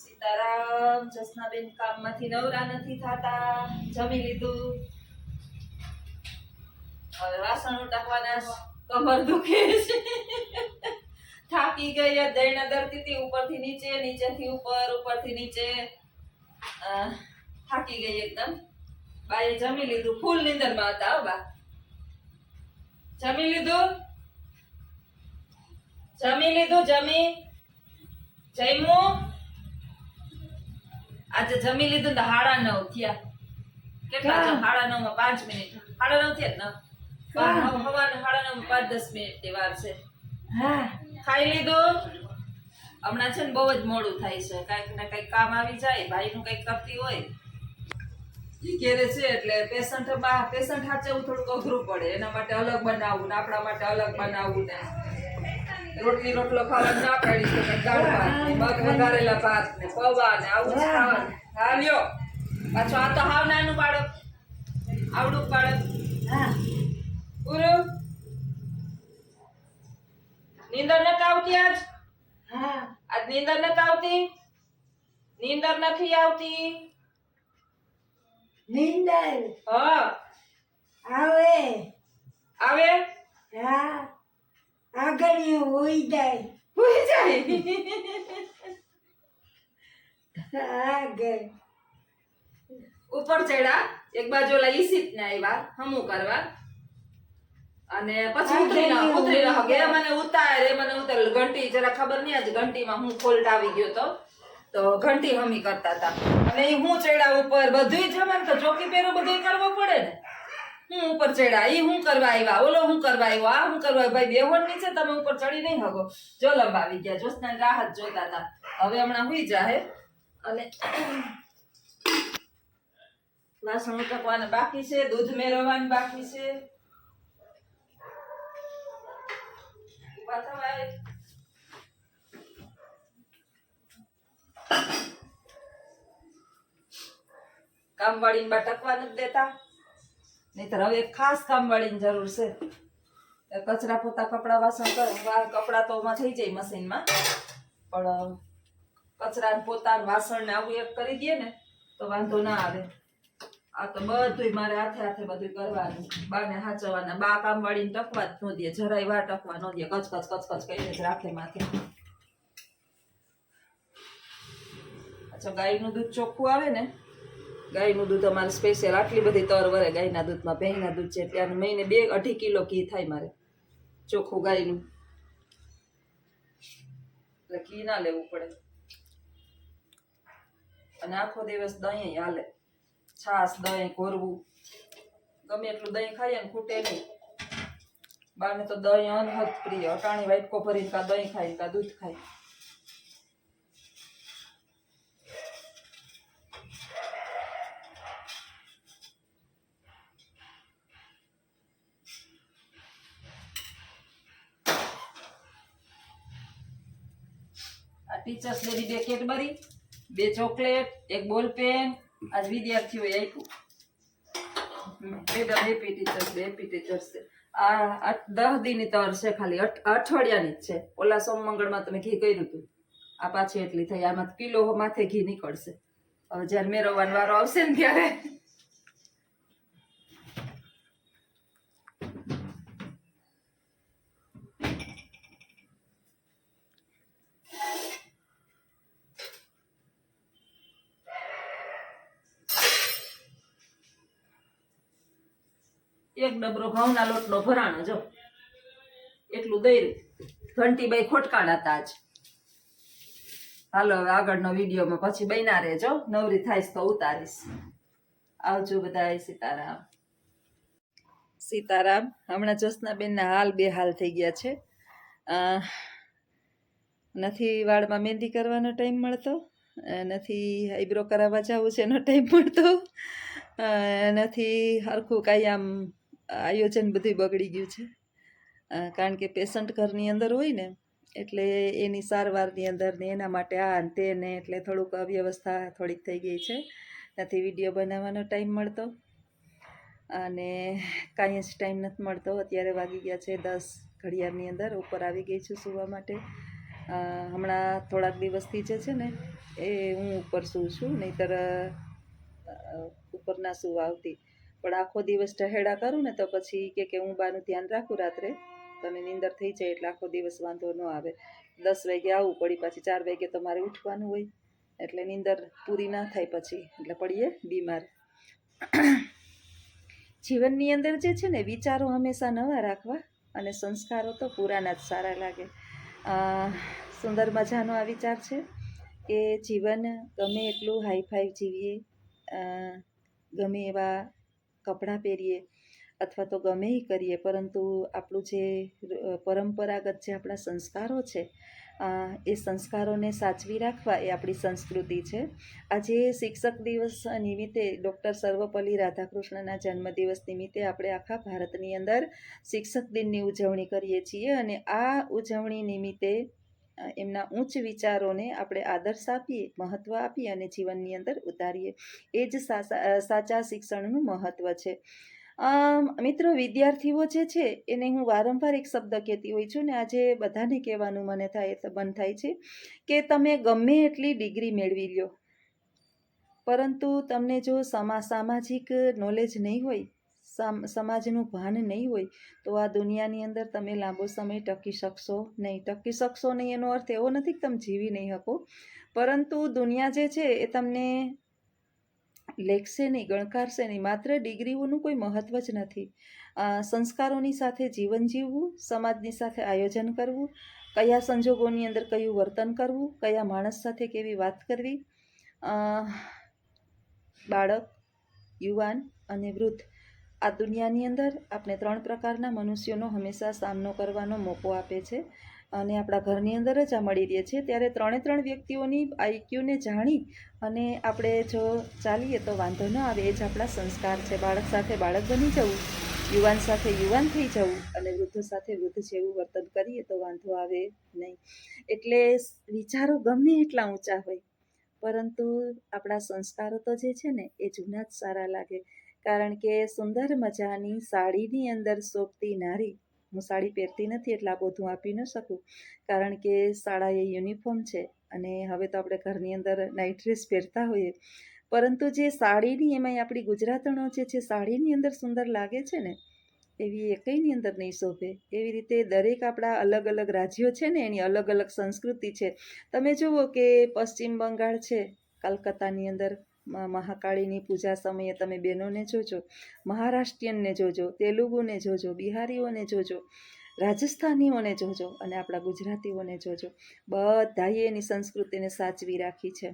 સીતારામ. જસનાબેન કામમાંથી નવરા નથી થતા. જમી લીધું, હવે વાસણ ઉટાકવાના. કમર દુખે છે, થાકી ગઈ. દૈણા દરતી હતી, ઉપરથી નીચે, નીચેથી ઉપર, ઉપરથી નીચે. થાકી ગઈ એકદમ. બાએ જમી લીધું, ફૂલ નીંદરમાં હતા. બા જમી લીધું, જમી લીધું, જમ્યું. આજે જમી લીધું તો 9:30 થયા. કેટલા? 9:30 માં 5 મિનિટ. 9:30 થયા ને? સવારે 9:30 માં 5-10 મિનિટ ની વાર છે. ખાઈ લીધું. હમણાં છે ને બહુ જ મોડું થાય છે. કઈક ને કઈક કામ આવી જાય, ભાઈ નું કઈક કરતી હોય ઈ ઘેરે છે એટલે પેશન્ટ હાચવું થોડુંક અઘરું પડે. એના માટે અલગ બનાવવું ને આપણા માટે અલગ બનાવવું ને રોટલી રોટલો ખાવાનું ના પાડી તો દાળ ભાત ને મગ વઘારેલા ભાત ને પૌવા ને આવું જ ખાવાનું. હા લ્યો. પાછો આ તો હાવ નાનું બાળક, આવડું બાળક. પૂરું. નીંદર નથી આવતી આજ? આજ નીંદર નથી આવતી? નીંદર નથી આવતી? નીંદર હા આવે. આવે? હા, આગળ હોઈ જાય. હોઈ જાય. આગળ ઉપર ચડ્યા, એક બાજુ ઓલા ઈસિત ને આવ્યા હમું કરવા અને પછી ઉતરી રહ્યો કે મને ઉતાર ઘંટી જરા ખબર નહીં. આજ ઘંટીમાં હું ફોલ્ટ આવી ગયો તો ઘંટી હમી કરતા હતા અને હું ચડ્યા ઉપર. બધું જમણ તો ચોકી પેરો બધું કરવો પડે ને. હું ઉપર ચડ્યા, ઈ હું કરવા આવ્યા, ઓલો હું કરવા આવ્યો, આ હું કરવા. ભાઈ બેહોન નીચે તમે ઉપર ચડી નહીં હગો. જો લંબાવી ગયા, જોસ્ના રાહત જોતા હતા. હવે હમણાં હુઈ જાહે અને વાસણ ઉટકવાના બાકી છે, દૂધ મેળવવાનું બાકી છે. કામવાળીને બા ટકવા નથી દેતા, નહીતર હવે ખાસ કામવાળીની જરૂર છે. કચરા પોતા કપડા વાસણ કરે. કપડા તો થઈ જાય મશીનમાં, પણ કચરા પોતા વાસણ ને આવું એક કરી દે ને તો વાંધો ના આવે. આ તો બધું મારે હાથે બધું કરવાનું. બાને હાચવાના. બા કામવાળીને ટકવા જ ન દે, જરાય વાર ટકવા ન દે. કચકચ કરીને જ રાખે માથે. અચ્છા, ગાયનું દૂધ ચોખ્ખું આવે ને. ગાયનું દૂધ અમારે સ્પેશિયલ આટલી બધી તર વરે ગાયના દૂધમાં. ભેંના દૂધ છે એટલે મહિને 2-2.5 કિલો ઘી થાય મારે ચોખ્ખું ગાયનું. એટલે ઘી ના લેવું પડે. અને આખો દિવસ દહીં હાલે. છાશ, દહીં, ઘોરવું. ગમે એટલું દહીં ખાઈએ ને ખૂટે નહીં. બાને તો દહીં અનહદ પ્રિય. અટાણી વાટકો ભરીને કા દહીં ખાય કા દૂધ ખાય. ટીચર્સ ડેની 2 કેડબરી, 2 ચોકલેટ, 1 બોલ પેન આજ વિદ્યાર્થીઓએ આપ્યું. Madam happy teachers day, happy teachers day. આ 10 દીની તર છે ખાલી, અઠવાડિયાની જ છે. ઓલા સોમ મંગળમાં તમે ઘી કર્યું હતું, આ પાછી એટલી થઈ. આમાં કિલો માથે ઘી નીકળશે. હવે જયારે મેળવવાનો વારો આવશે ને ત્યારે. એક ડબરો ઘઉંના લોટનો ભરાણો જો એટલું દઈ. ઘંટીબાઈ ખોટકાડા હતા આજ. હાલો હવે આગળનો વિડીયોમાં પછી બન્યા રહેજો. નવરી થાઈશ તો ઉતારીશ. આવજો બધાય. સીતારામ. સીતારામ. હમણાં જ્યોત્સનાબેનના હાલ બેહાલ થઈ ગયા છે. નથી વાળમાં મહેંદી કરવાનો ટાઈમ મળતો, નથી આઈબ્રો કરાવવા જવું છે એનો ટાઈમ મળતો, નથી હરખું કાંઈ આમ આયોજન બધું બગડી ગયું છે. કારણ કે પેશન્ટ ઘરની અંદર હોય ને એટલે એની સારવારની અંદર ને એના માટે આ ને તે ને એટલે થોડુંક અવ્યવસ્થા થોડીક થઈ ગઈ છે. નથી વિડીયો બનાવવાનો ટાઈમ મળતો અને કાંઈ જ ટાઈમ નથી મળતો. અત્યારે વાગી ગયા છે 10 ઘડિયાળની અંદર ઉપર આવી ગઈ છું સૂવા માટે. હમણાં થોડાક દિવસથી જે છે ને એ હું ઉપર સૂઉં છું, નહીંતર ઉપર ના સૂવા આવતી. પણ આખો દિવસ ટહેડા કરું ને તો પછી કે હું બાનું ધ્યાન રાખું રાત્રે, તો મને નીંદર થઈ જાય એટલે આખો દિવસ વાંધો ન આવે. 10 વાગે આવું, પડી પાછી 4 વાગે તો મારે ઉઠવાનું હોય, એટલે નીંદર પૂરી ના થાય પછી, એટલે પડીએ બીમાર. જીવનની અંદર જે છે ને વિચારો હંમેશા નવા રાખવા, અને સંસ્કારો તો પુરાના જ સારા લાગે. સુંદર મજાનો આ વિચાર છે કે જીવન ગમે એટલું હાઈફાઈ જીવીએ, ગમે એવા કપડાં પહેરીએ અથવા તો ગમે એ કરીએ, પરંતુ આપણું જે પરંપરાગત જે આપણા સંસ્કારો છે, એ સંસ્કારોને સાચવી રાખવા એ આપણી સંસ્કૃતિ છે. આજે શિક્ષક દિવસ નિમિત્તે ડૉક્ટર સર્વપલ્લી રાધાકૃષ્ણના જન્મદિવસ નિમિત્તે આપણે આખા ભારતની અંદર શિક્ષક દિનની ઉજવણી કરીએ છીએ, અને આ ઉજવણી નિમિત્તે એમના ઉચ્ચ વિચારોને આપણે આદર્શ આપીએ, મહત્ત્વ આપીએ અને જીવનની અંદર ઉતારીએ. એ જ સાચા શિક્ષણનું મહત્ત્વ છે. મિત્રો, વિદ્યાર્થીઓ જે છે એને હું વારંવાર એક શબ્દ કહેતી હોય છું, ને આજે બધાને કહેવાનું મન થાય છે કે તમે ગમે એટલી ડિગ્રી મેળવી લો, પરંતુ તમને જો સામાજિક નોલેજ નહીં હોય, સમાજનું ભાન નહીં હોય, તો આ દુનિયાની અંદર તમે લાંબો સમય ટકી શકશો નહીં. એનો અર્થ એવો નથી કે તમે જીવી નહીં શકો, પરંતુ દુનિયા જે છે એ તમને લેખશે નહીં, ગણકારશે નહીં. માત્ર ડિગ્રીઓનું કોઈ મહત્ત્વ જ નથી. સંસ્કારોની સાથે જીવન જીવવું, સમાજની સાથે આયોજન કરવું, કયા સંજોગોની અંદર કયું વર્તન કરવું, કયા માણસ સાથે કેવી વાત કરવી. બાળક, યુવાન અને વૃદ્ધ, આ દુનિયાની અંદર આપણે 3 પ્રકારના મનુષ્યોનો હંમેશા સામનો કરવાનો મોકો આપે છે, અને આપણા ઘરની અંદર જ આ મળી રહે છે. ત્યારે 3 વ્યક્તિઓની આઈક્યુને જાણી અને આપણે જો ચાલીએ તો વાંધો ન આવે. એ જ આપણા સંસ્કાર છે. બાળક સાથે બાળક બની જવું, યુવાન સાથે યુવાન થઈ જવું, અને વૃદ્ધ સાથે વૃદ્ધ જેવું વર્તન કરીએ તો વાંધો આવે નહીં. એટલે વિચારો ગમે એટલા ઊંચા હોય, પરંતુ આપણા સંસ્કારો તો જે છે ને એ જૂના જ સારા લાગે. કારણ કે સુંદર મજાની સાડીની અંદર શોભતી નારી, હું સાડી પહેરતી નથી એટલે આ બધું આપી ન શકું, કારણ કે શાળા એ યુનિફોર્મ છે, અને હવે તો આપણે ઘરની અંદર નાઇટ ડ્રેસ પહેરતા હોઈએ, પરંતુ જે સાડીની, એમાંય આપણી ગુજરાતણો જે છે સાડીની અંદર સુંદર લાગે છે ને, એવી એકઈની અંદર નહીં શોભે. એવી રીતે દરેક આપણા અલગ અલગ રાજ્યો છે ને એની અલગ અલગ સંસ્કૃતિ છે. તમે જુઓ કે પશ્ચિમ બંગાળ છે, કલકત્તાની અંદર મહાકાળીની પૂજા સમયે તમે બહેનોને જોજો, મહારાષ્ટ્રીયનને જોજો, તેલુગુને જોજો, બિહારીઓને જોજો, રાજસ્થાનીઓને જોજો, અને આપણા ગુજરાતીઓને જોજો. બધાએ એની સંસ્કૃતિને સાચવી રાખી છે.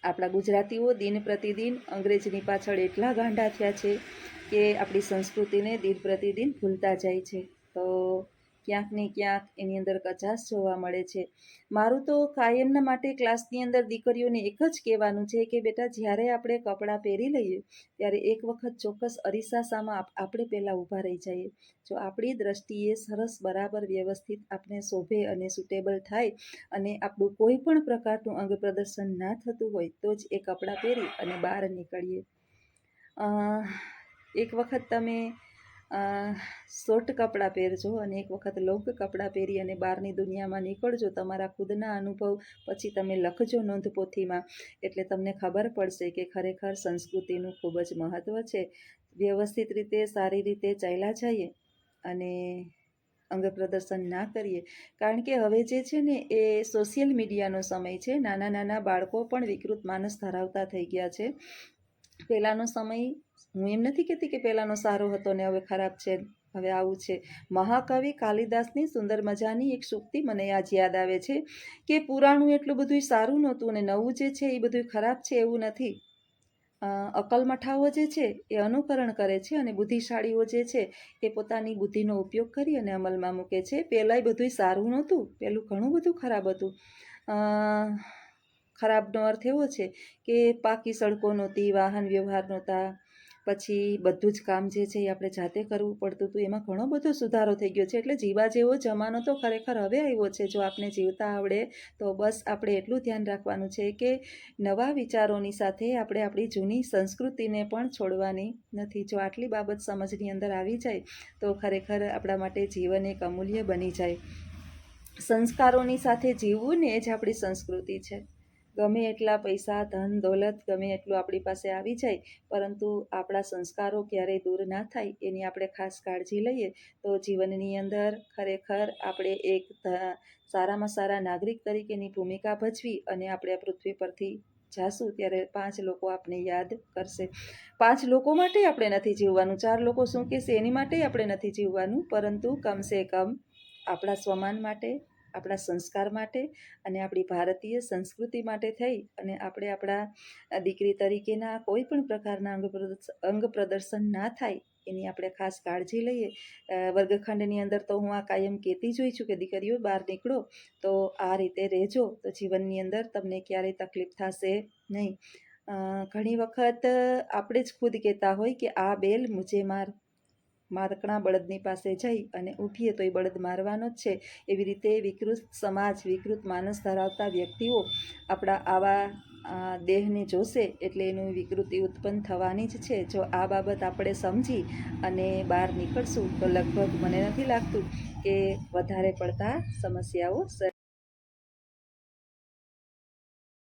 આપણા ગુજરાતીઓ દિન પ્રતિદિન અંગ્રેજની પાછળ એટલા ગાંડા થયા છે કે આપણી સંસ્કૃતિને દિન પ્રતિદિન ભૂલતા જાય છે. તો ક્યાંક ને ક્યાંક એની અંદર કચાશ જોવા મળે છે. મારું તો કાયમના માટે ક્લાસની અંદર દીકરીઓને એક જ કહેવાનું છે કે બેટા, જ્યારે આપણે કપડાં પહેરી લઈએ ત્યારે એક વખત ચોક્કસ અરીસા સામે આપણે પહેલાં ઊભા રહી જઈએ. જો આપણી દ્રષ્ટિએ સરસ બરાબર વ્યવસ્થિત આપણે શોભે અને સુટેબલ થાય, અને આપણું કોઈ પણ પ્રકારનું અંગ પ્રદર્શન ના થતું હોય, તો જ એ કપડાં પહેરી અને બહાર નીકળીએ. એક વખત તમે શોર્ટ કપડાં પહેરજો અને એક વખત લોંગ કપડાં પહેરી અને બહારની દુનિયામાં નીકળજો. તમારા ખુદના અનુભવ પછી તમે લખજો નોંધપોથીમાં, એટલે તમને ખબર પડશે કે ખરેખર સંસ્કૃતિનું ખૂબ જ મહત્ત્વ છે. વ્યવસ્થિત રીતે, સારી રીતે ચાલ્યા જઈએ અને અંગ પ્રદર્શન ના કરીએ. કારણ કે હવે જે છે ને એ સોશિયલ મીડિયાનો સમય છે. નાના નાના બાળકો પણ વિકૃત માનસ ધરાવતા થઈ ગયા છે. પહેલાંનો સમય, હું એમ નથી કહેતી કે પહેલાંનો સારો હતો ને હવે ખરાબ છે, હવે આવું છે. મહાકવિ કાલિદાસની સુંદર મજાની એક સૂક્તિ મને આજ યાદ આવે છે કે પુરાણું એટલું બધું સારું નહોતું અને નવું જે છે એ બધું ખરાબ છે એવું નથી. અકલમઠાઓ જે છે એ અનુકરણ કરે છે, અને બુદ્ધિશાળીઓ જે છે એ પોતાની બુદ્ધિનો ઉપયોગ કરી અને અમલમાં મૂકે છે. પહેલાંય બધું સારું નહોતું, પહેલું ઘણું બધું ખરાબ હતું. ખરાબનો અર્થ એવો છે કે પાકી સડકો નહોતી, વાહન વ્યવહાર નહોતા, પછી બધું જ કામ જે છે એ આપણે જાતે કરવું પડતું હતું. એમાં ઘણો બધો સુધારો થઈ ગયો છે. એટલે જીવા જેવો જમાનો તો ખરેખર હવે આવ્યો છે. જો આપણે જીવતા આવડે તો બસ આપણે એટલું ધ્યાન રાખવાનું છે કે નવા વિચારોની સાથે આપણે આપણી જૂની સંસ્કૃતિને પણ છોડવાની નથી. જો આટલી બાબત સમજની અંદર આવી જાય તો ખરેખર આપણા માટે જીવન એક અમૂલ્ય બની જાય. સંસ્કારોની સાથે જીવવું ને એ જ આપણી સંસ્કૃતિ છે. ગમે એટલા પૈસા ધન દોલત ગમે એટલું આપણી પાસે આવી જાય, પરંતુ આપણા સંસ્કારો ક્યારેય દૂર ના થાય એની આપણે ખાસ કાળજી લઈએ તો જીવનની અંદર ખરેખર આપણે એક સારામાં સારા નાગરિક તરીકેની ભૂમિકા ભજવી અને આપણે આ પૃથ્વી પરથી જાશું ત્યારે 5 લોકો આપણે યાદ કરશે. 5 લોકો માટે આપણે નથી જીવવાનું, 4 લોકો શું કહેશે એની માટે આપણે નથી જીવવાનું, પરંતુ કમસે કમ આપણા સ્વમાન માટે, આપણા સંસ્કાર માટે અને આપણી ભારતીય સંસ્કૃતિ માટે થઈ અને આપણે આપણા દીકરી તરીકેના કોઈ પણ પ્રકારના અંગ પ્રદર્શન ના થાય એની આપણે ખાસ કાળજી લઈએ. વર્ગખંડની અંદર તો હું આ કાયમ કહેતી જ હોઈ છું કે દીકરીઓ બહાર નીકળો તો આ રીતે રહેજો તો જીવનની અંદર તમને ક્યારેય તકલીફ થશે નહીં. ઘણી વખત આપણે જ ખુદ કહેતા હોય કે આ બેલ મુજે મારકણા બળદની પાસે જઈ અને ઊભીએ તો એ બળદ મારવાનો જ છે. એવી રીતે વિકૃત સમાજ, વિકૃત માનસ ધરાવતા વ્યક્તિઓ આપણા આવા દેહને જોશે એટલે એનું વિકૃતિ ઉત્પન્ન થવાની જ છે. જો આ બાબત આપણે સમજી અને બહાર નીકળશું તો લગભગ મને નથી લાગતું કે વધારે પડતા સમસ્યાઓ